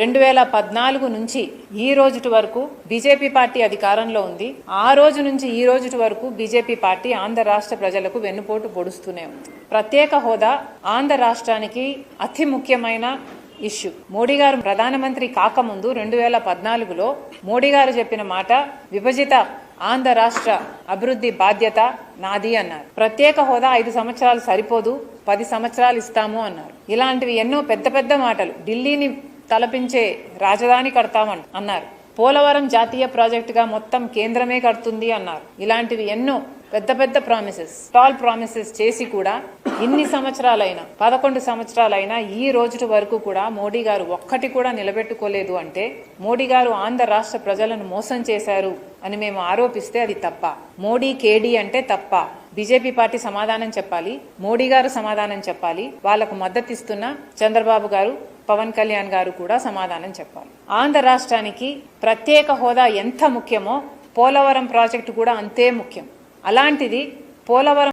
2014 నుంచి ఈ రోజుటి వరకు బీజేపీ పార్టీ అధికారంలో ఉంది. ఆ రోజు నుంచి ఈ రోజుటి వరకు బీజేపీ పార్టీ ఆంధ్ర రాష్ట్ర ప్రజలకు వెన్నుపోటు పొడుస్తూనే ఉంది. ప్రత్యేక హోదా ఆంధ్ర రాష్ట్రానికి అతి ముఖ్యమైన ఇష్యూ. మోడీ గారు ప్రధానమంత్రి కాకముందు 2014లో మోడీ గారు చెప్పిన మాట, విభజిత ఆంధ్ర రాష్ట్ర అభివృద్ధి బాధ్యత నాది అన్నారు. ప్రత్యేక హోదా 5 సంవత్సరాలు సరిపోదు, 10 సంవత్సరాలు ఇస్తాము అన్నారు. ఇలాంటివి ఎన్నో పెద్ద పెద్ద మాటలు. ఢిల్లీని తలపించే రాజధాని కడతామని అన్నారు. పోలవరం జాతీయ ప్రాజెక్టుగా మొత్తం కేంద్రమే కడుతుంది అన్నారు. ఇలాంటివి ఎన్నో పెద్ద పెద్ద ప్రామిసెస్, టాల్ ప్రామిసెస్ చేసి కూడా ఇన్ని సంవత్సరాలైనా 11 సంవత్సరాలైనా ఈ రోజు వరకు కూడా మోడీ గారు ఒక్కటి కూడా నిలబెట్టుకోలేదు అంటే మోడీ గారు ఆంధ్ర రాష్ట్ర ప్రజలను మోసం చేశారు అని మేము ఆరోపిస్తే అది తప్ప. మోడీ కేడీ అంటే తప్ప. బీజేపీ పార్టీ సమాధానం చెప్పాలి, మోడీ గారు సమాధానం చెప్పాలి, వాళ్లకు మద్దతిస్తున్న చంద్రబాబు గారు, పవన్ కళ్యాణ్ గారు కూడా సమాధానం చెప్పాలి. ఆంధ్ర రాష్ట్రానికి ప్రత్యేక హోదా ఎంత ముఖ్యమో పోలవరం ప్రాజెక్టు కూడా అంతే ముఖ్యం. అలాంటిది పోలవరం